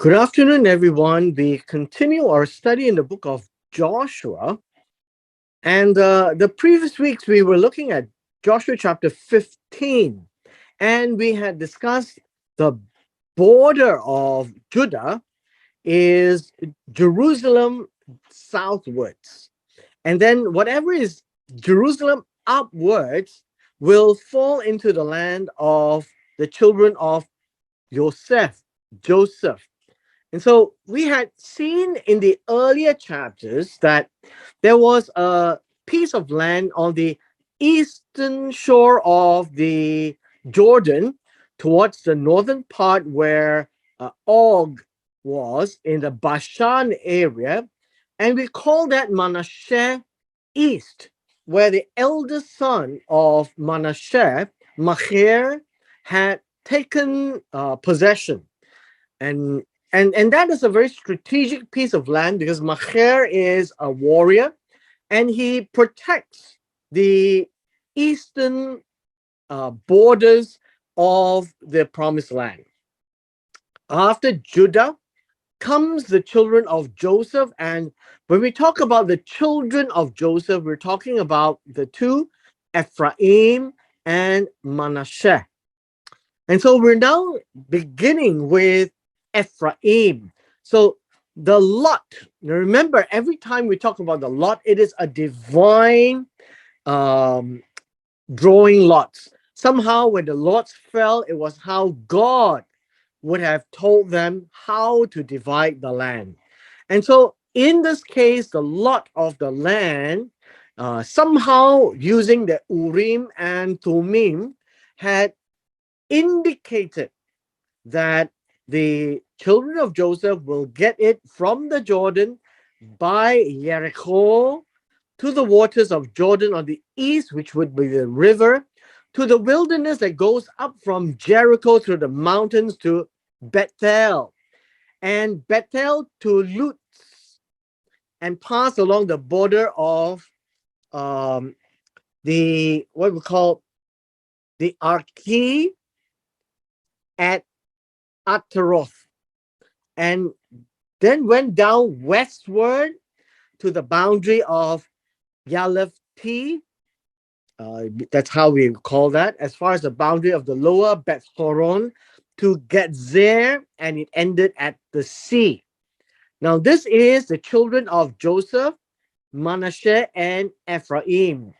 Good afternoon, everyone. We continue our study in the book of Joshua. And the previous weeks, we were looking at Joshua chapter 15. And we had discussed the border of Judah is Jerusalem southwards. And then whatever is Jerusalem upwards will fall into the land of the children of Joseph. And so we had seen in the earlier chapters that there was a piece of land on the eastern shore of the Jordan towards the northern part where Og was in the Bashan area. And we call that Manasseh East, where the eldest son of Manasseh, Machir, had taken possession. And and that is a very strategic piece of land because Machir is a warrior and he protects the eastern borders of the promised land. After Judah comes the children of Joseph. And when we talk about the children of Joseph, we're talking about the two, Ephraim and Manasseh. And so we're now beginning with Ephraim. So the lot, remember, every time we talk about the lot, it is a divine um, drawing lots. Somehow, when the lots fell, it was how God would have told them how to divide the land. And so, in this case, the lot of the land, somehow using the Urim and Thummim, had indicated that the children of Joseph will get it from the Jordan by Jericho to the waters of Jordan on the east, which would be the river, to the wilderness that goes up from Jericho through the mountains to Bethel, and Bethel to Luz, and pass along the border of the what we call the Arki at Ataroth, and then went down westward to the boundary of Yalefti. That's how we call that, as far as the boundary of the lower Beth Horon to Gezer, and it ended at the sea. Now, this is the children of Joseph, Manasseh, and Ephraim.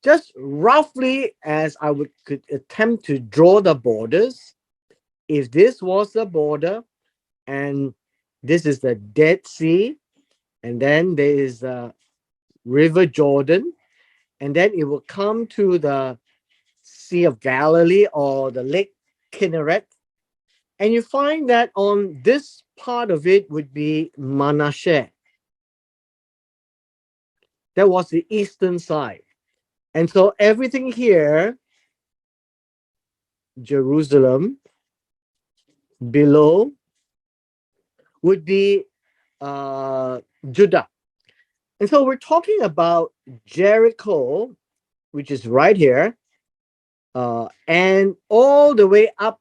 Just roughly, as I could attempt to draw the borders, if this was the border, and this is the Dead Sea, and then there is the River Jordan, and then it will come to the Sea of Galilee or the Lake Kinneret. And you find that on this part of it would be Manasseh. That was the eastern side. And so everything here, Jerusalem, below, would be Judah. And so we're talking about Jericho, which is right here, and all the way up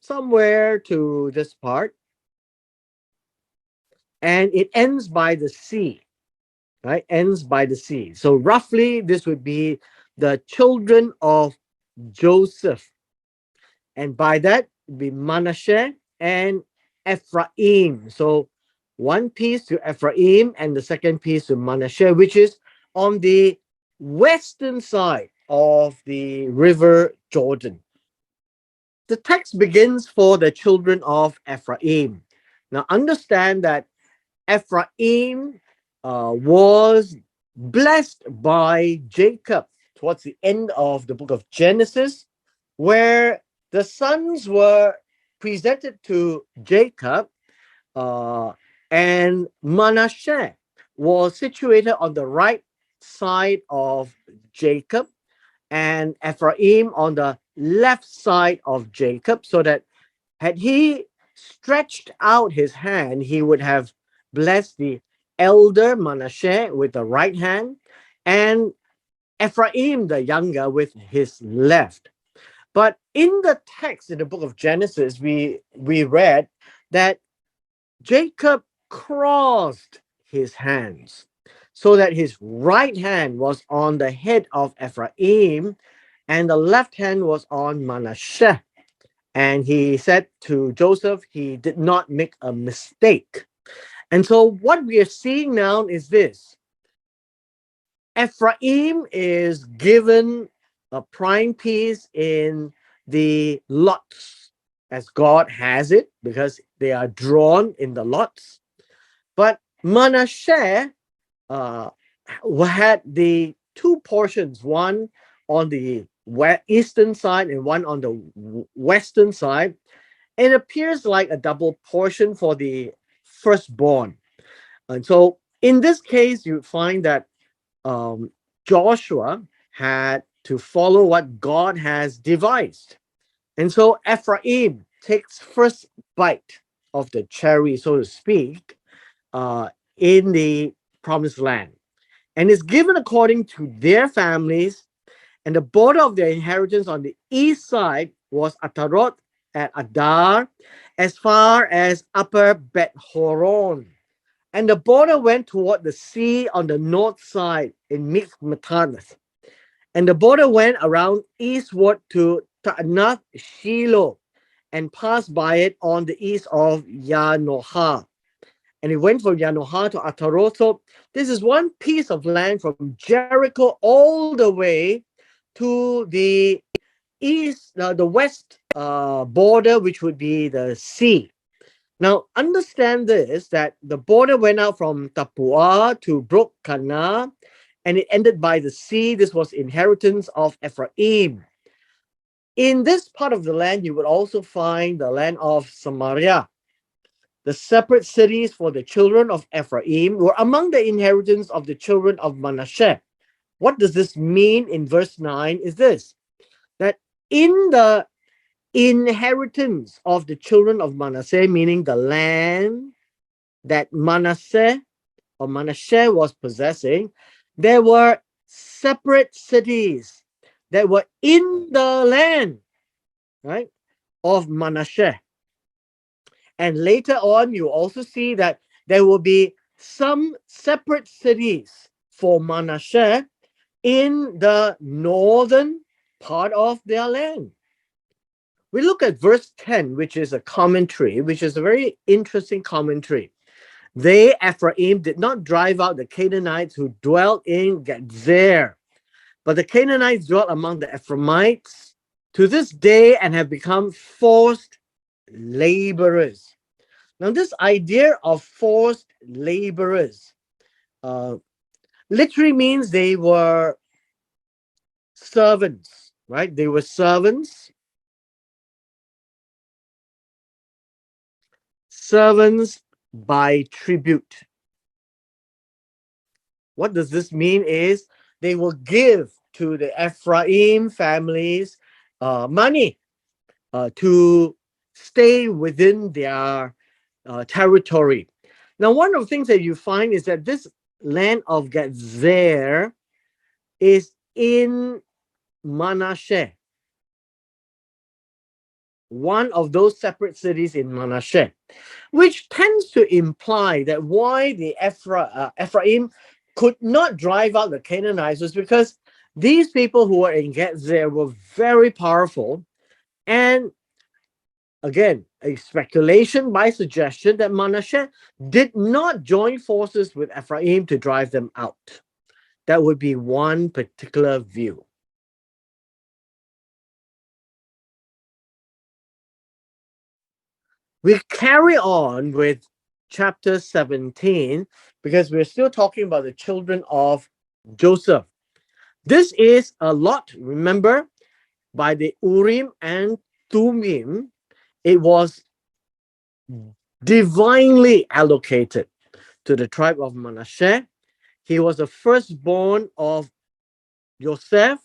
somewhere to this part, and it ends by the sea, right? Ends by the sea. So roughly, this would be the children of Joseph, and by that would be Manasseh and Ephraim. So one piece to Ephraim and the second piece to Manasseh, which is on the western side of the river Jordan. The text begins for the children of Ephraim. Now, understand that Ephraim was blessed by Jacob towards the end of the book of Genesis, where the sons were presented to Jacob, uh, and Manasseh was situated on the right side of Jacob, and Ephraim on the left side of Jacob, so that had he stretched out his hand, he would have blessed the elder Manasseh with the right hand, and Ephraim the younger with his left. But in the text in the book of Genesis, we read that Jacob crossed his hands so that his right hand was on the head of Ephraim and the left hand was on Manasseh. And he said to Joseph, he did not make a mistake. And so what we are seeing now is this: Ephraim is given a prime piece in the lots as God has it because they are drawn in the lots. But Manasseh uh, had the two portions, one on the eastern side and one on the western side. It appears like a double portion for the firstborn. And so in this case, you find that um, Joshua had to follow what God has devised. And so Ephraim takes first bite of the cherry, so to speak, uh, in the promised land and is given according to their families. And the border of their inheritance on the east side was Ataroth at Adar, as far as Upper Bet Horon. And the border went toward the sea on the north side in Michmatath. And the border went around eastward to Ta'anath Shiloh and passed by it on the east of Yanohah. And it went from Yanohah to Ataroth. This is one piece of land from Jericho all the way to the east, the west border, which would be the sea. Now, understand this, that the border went out from Tapua to Brook Kana, and it ended by the sea. This was inheritance of Ephraim. In this part of the land, you would also find the land of Samaria. The separate cities for the children of Ephraim were among the inheritance of the children of Manasseh. What does this mean in verse 9 is this, that in the inheritance of the children of Manasseh, meaning the land that Manasseh or Manasseh was possessing, there were separate cities that were in the land, right, of Manasseh. And later on, you also see that there will be some separate cities for Manasseh in the northern part of their land. We look at verse 10, which is a commentary, which is a very interesting commentary. They, Ephraim, did not drive out the Canaanites who dwelt in Gezer, but the Canaanites dwelt among the Ephraimites to this day and have become forced laborers. Now, this idea of forced laborers uh, literally means they were servants, right? They were servants by tribute. What does this mean is they will give to the Ephraim families money to stay within their territory. Now, one of the things that you find is that this land of Gezer is in Manasseh, one of those separate cities in Manasseh, which tends to imply that why the Ephraim could not drive out the Canaanites was because these people who were in Gezer were very powerful. And again, a speculation by suggestion that Manasseh did not join forces with Ephraim to drive them out. That would be one particular view. We carry on with chapter 17 because we're still talking about the children of Joseph. This is a lot, remember, by the Urim and Thummim. It was divinely allocated to the tribe of Manasseh. He was the firstborn of Joseph,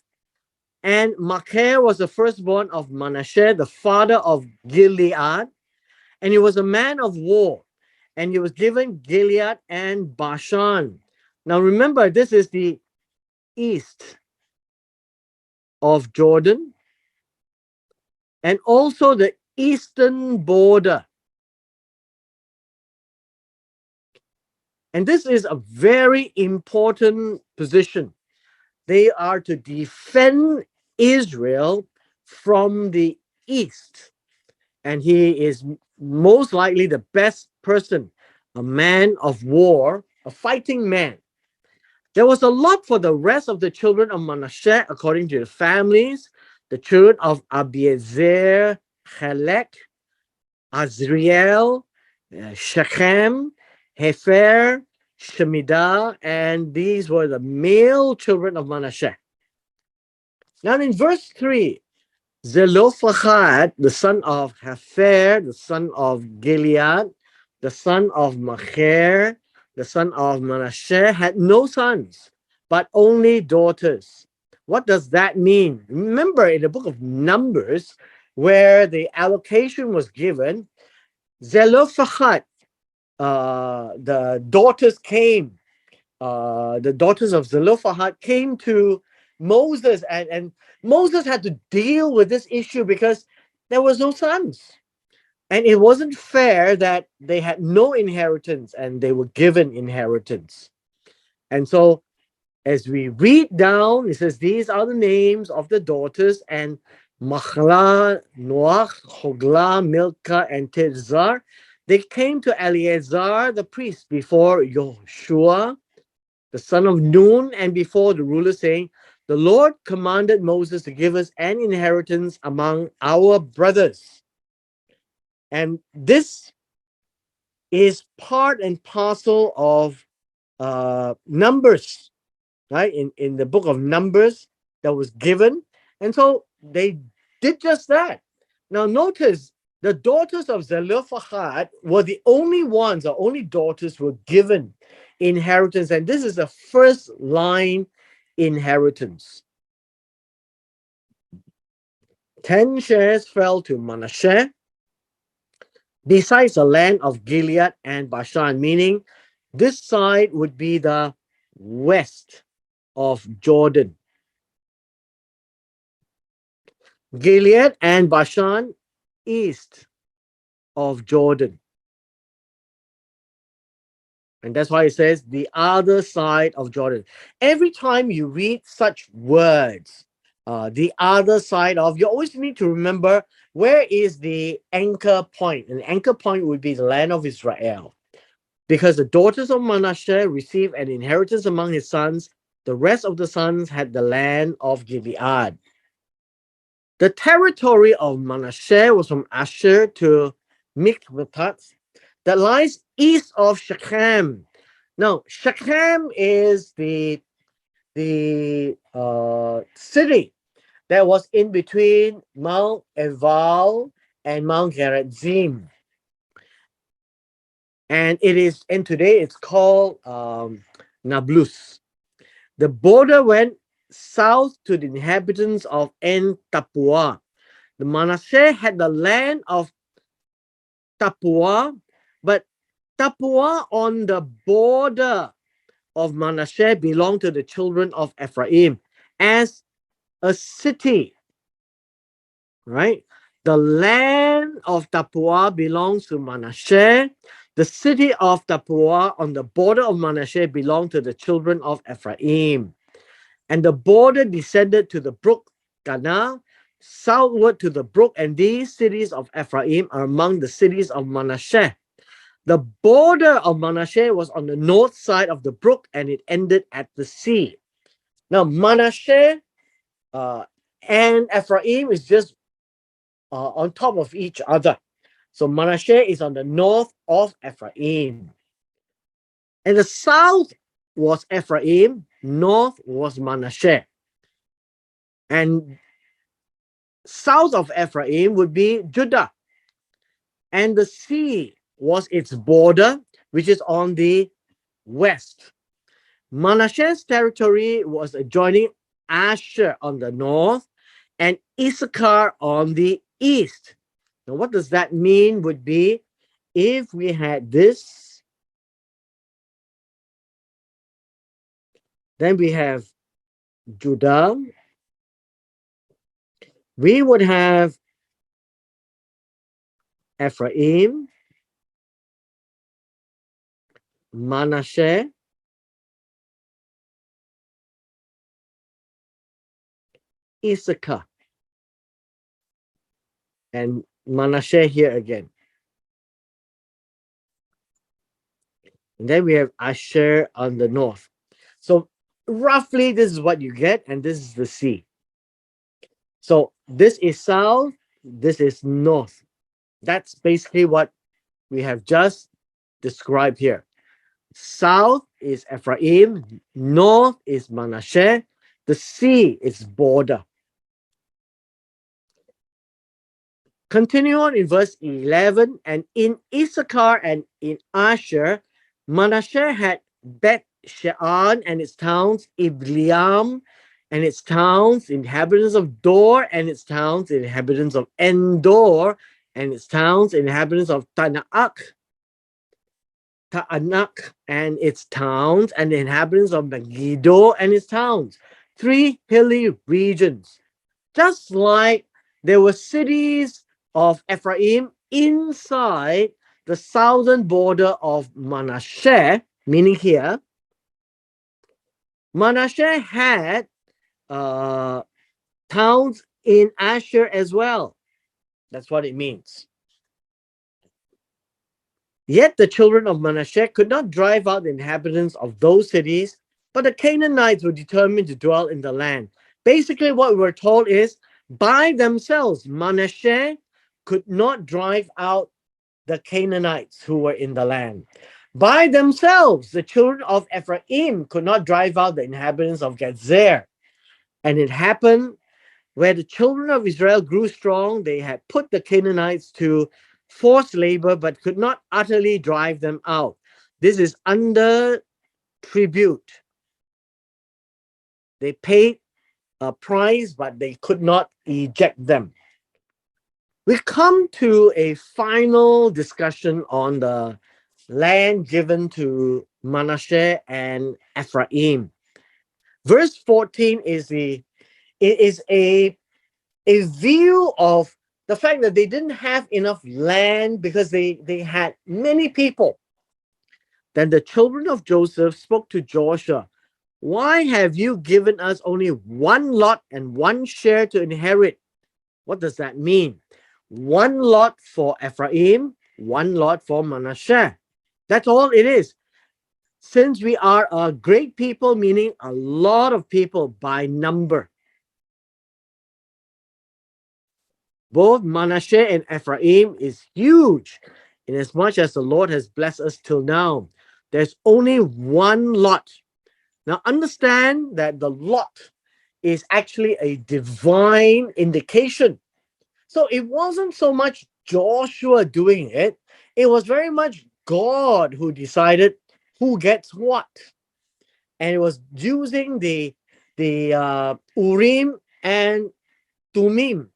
and Machir was the firstborn of Manasseh, the father of Gilead, and he was a man of war, and he was given Gilead and Bashan. Now remember, this is the east of Jordan and also the eastern border And this is a very important position. They are to defend Israel from the east. And he is most likely the best person, a man of war, a fighting man. There was a lot for the rest of the children of Manasseh according to the families. The children of Abiezer, Chelek, Azriel, Shechem, Hefer, Shemidah, and these were the male children of Manasseh. Now in verse 3, Zelophehad, the son of Hefer, the son of Gilead, the son of Machir, the son of Manasseh, had no sons, but only daughters. What does that mean? Remember in the book of Numbers, where the allocation was given, Zelophehad, the daughters came, the daughters of Zelophehad came to Moses, and Moses had to deal with this issue because there was no sons. And it wasn't fair that they had no inheritance and they were given inheritance. And so as we read down, it says, these are the names of the daughters, and Mahlah, Noach, Hoglah, Milcah, and Tirzah. They came to Eleazar the priest before Joshua, the son of Nun, and before the ruler, saying, the Lord commanded Moses to give us an inheritance among our brothers. And this is part and parcel of Numbers, right? In the book of Numbers that was given. And so they did just that. Now notice the daughters of Zelophehad were the only ones, or only daughters were given inheritance. And this is the first line inheritance. 10 shares fell to Manasseh, besides the land of Gilead and Bashan, meaning this side would be the west of Jordan. Gilead and Bashan, east of Jordan. And that's why it says the other side of Jordan. Every time you read such words, the other side of, you always need to remember where is the anchor point. And the anchor point would be the land of Israel. Because the daughters of Manasseh received an inheritance among his sons, the rest of the sons had the land of Gilead. The territory of Manasseh was from Asher to Mikmatat, that lies east of Shechem. Now, Shechem is the city that was in between Mount Ebal and Mount Gerizim. And today it's called Nablus. The border went south to the inhabitants of En Tapua. The Manasseh had the land of Tapua, but Tapua on the border of Manasseh belonged to the children of Ephraim as a city, right? The land of Tapua belongs to Manasseh. The city of Tapua on the border of Manasseh belonged to the children of Ephraim. And the border descended to the brook Kana, southward to the brook, and these cities of Ephraim are among the cities of Manasseh. The border of Manasseh was on the north side of the brook, and it ended at the sea. Now, Manasseh and Ephraim is just on top of each other. So Manasseh is on the north of Ephraim. And the south was Ephraim, north was Manasseh. And south of Ephraim would be Judah. And the sea was its border, which is on the west. Manasseh's territory was adjoining Asher on the north and Issachar on the east. Now, what does that mean would be if we had this, then we have Judah, we would have Ephraim, Manasseh, Issachar, and Manasseh here again. And then we have Asher on the north. So roughly this is what you get, and this is the sea. So this is south, this is north. That's basically what we have just described here. South is Ephraim, north is Manasseh, the sea is border. Continue on in verse 11. And in Issachar and in Asher, Manasseh had Beth Shean and its towns, Ibleam and its towns, inhabitants of Dor and its towns, inhabitants of Endor and its towns, inhabitants of Ta'anak and its towns, and the inhabitants of Megiddo and its towns. 3 hilly regions. Just like there were cities of Ephraim inside the southern border of Manasseh, meaning here, Manasseh had towns in Asher as well. That's what it means. Yet the children of Manasseh could not drive out the inhabitants of those cities, but the Canaanites were determined to dwell in the land. Basically, what we're told is by themselves, Manasseh could not drive out the Canaanites who were in the land. By themselves, the children of Ephraim could not drive out the inhabitants of Gezer. And it happened where the children of Israel grew strong, they had put the Canaanites to forced labor, but could not utterly drive them out. This is under tribute. They paid a price, but they could not eject them. We come to a final discussion on the land given to Manasseh and Ephraim. Verse 14 is a view of the fact that they didn't have enough land because they had many people. Then the children of Joseph spoke to Joshua, "Why have you given us only one lot and one share to inherit?" What does that mean? One lot for Ephraim, one lot for Manasseh. That's all it is. Since we are a great people, meaning a lot of people by number, both Manasseh and Ephraim is huge, in as much as the Lord has blessed us till now. There's only one lot. Now understand that the lot is actually a divine indication. So it wasn't so much Joshua doing it, it was very much God who decided who gets what. And it was using the Urim and Tumim,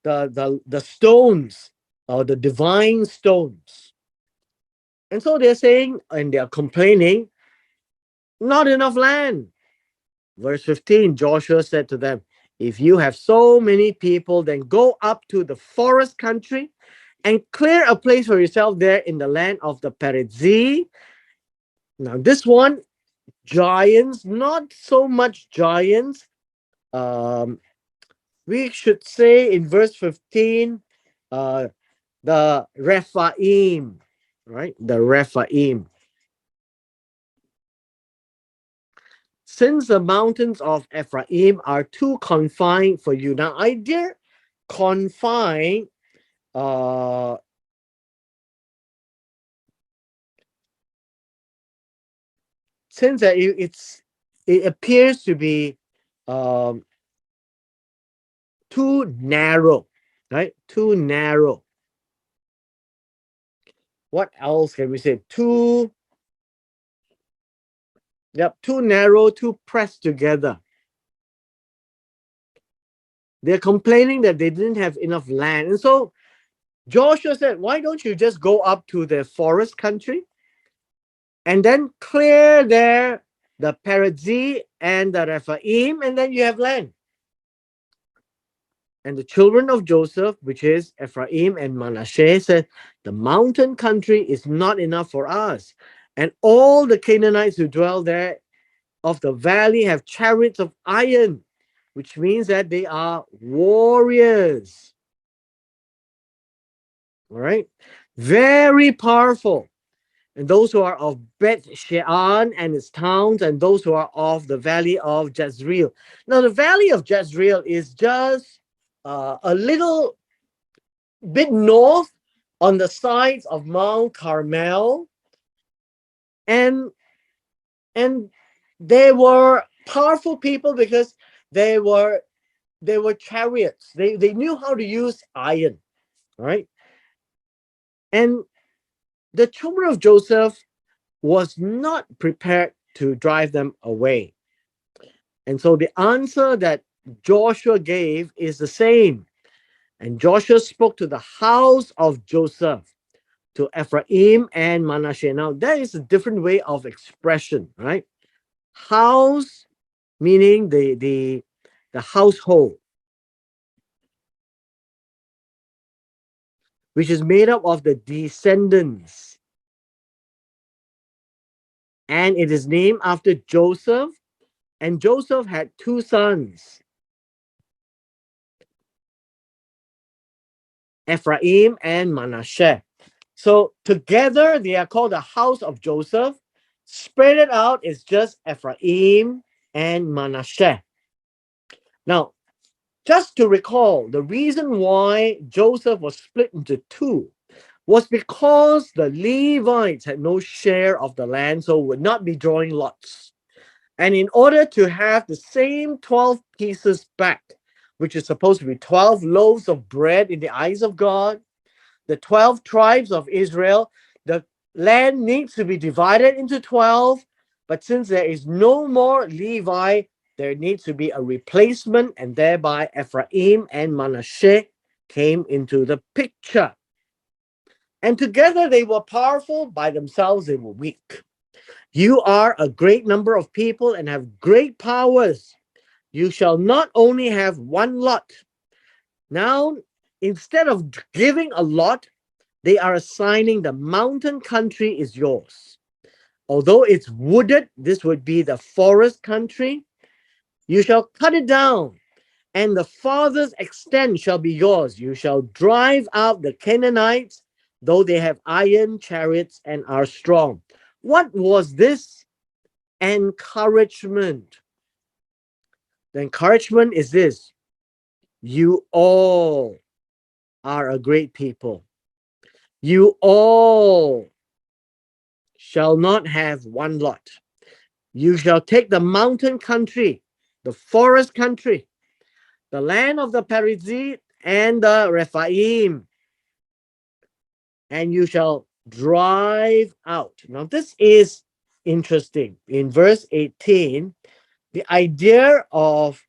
the stones or the divine stones. And so they're saying, and they're complaining, not enough land. Verse 15, Joshua said to them, "If you have so many people, then go up to the forest country and clear a place for yourself there in the land of the Perizzim." Now, this one, giants, not so much giants. We should say in verse 15, uh, the Rephaim, right? The Rephaim. Since the mountains of Ephraim are too confined for you. Now, I dare confine, uh, since that it appears to be um, too narrow, right? Too narrow. What else can we say? Too narrow, too pressed together. They're complaining that they didn't have enough land. And so Joshua said, "Why don't you just go up to the forest country and then clear there the Perizzim and the Rephaim, and then you have land." And the children of Joseph, which is Ephraim and Manasseh, said, "The mountain country is not enough for us, And all the Canaanites who dwell there of the valley have chariots of iron, which means that they are warriors. All right. Very powerful. And those who are of Beth Shean and its towns, and those who are of the valley of Jezreel. Now, the valley of Jezreel is just a little bit north on the sides of Mount Carmel, and and they were powerful people because they were chariots. They knew how to use iron, right? And the children of Joseph was not prepared to drive them away. And so the answer that Joshua gave is the same. And Joshua spoke to the house of Joseph, to Ephraim and Manasseh. Now, that is a different way of expression, right? House meaning the household, which is made up of the descendants. And it is named after Joseph. And Joseph had two sons, Ephraim and Manasseh. So together they are called the house of Joseph. Spread it out, it's just Ephraim and Manasseh. Now, just to recall, the reason why Joseph was split into two was because the Levites had no share of the land, so would not be drawing lots. And in order to have the same 12 pieces back, which is supposed to be 12 loaves of bread in the eyes of God, the 12 tribes of Israel, the land needs to be divided into 12. But since there is no more Levi, there needs to be a replacement, and thereby Ephraim and Manasseh came into the picture. And together they were powerful, by themselves they were weak. You are a great number of people and have great powers. You shall not only have one lot. Now, instead of giving a lot, they are assigning the mountain country is yours. Although it's wooded, this would be the forest country. You shall cut it down, and the farthest extent shall be yours. You shall drive out the Canaanites, though they have iron chariots and are strong. What was this encouragement? The encouragement is this: you all are a great people. You all shall not have one lot. You shall take the mountain country, the forest country, the land of the Perizzite and the Rephaim, and you shall drive out. Now, this is interesting. In verse 18, the idea of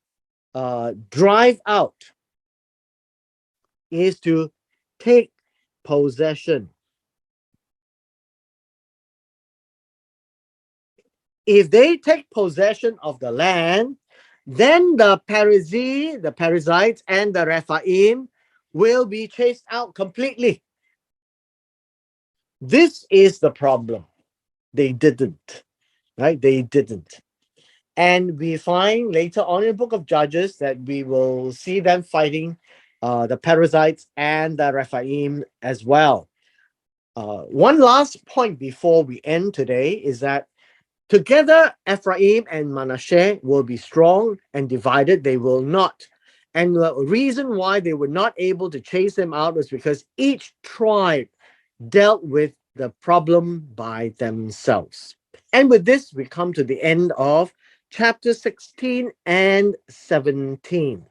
drive out is to take possession. If they take possession of the land, then the Perizzites, and the Rephaim will be chased out completely. This is the problem. They didn't, right? They didn't. And we find later on in the book of Judges that we will see them fighting the Perizzites and the Rephaim as well. One last point before we end today is that together, Ephraim and Manasseh will be strong, and divided they will not. And the reason why they were not able to chase them out was because each tribe dealt with the problem by themselves. And with this, we come to the end of chapter 16 and 17.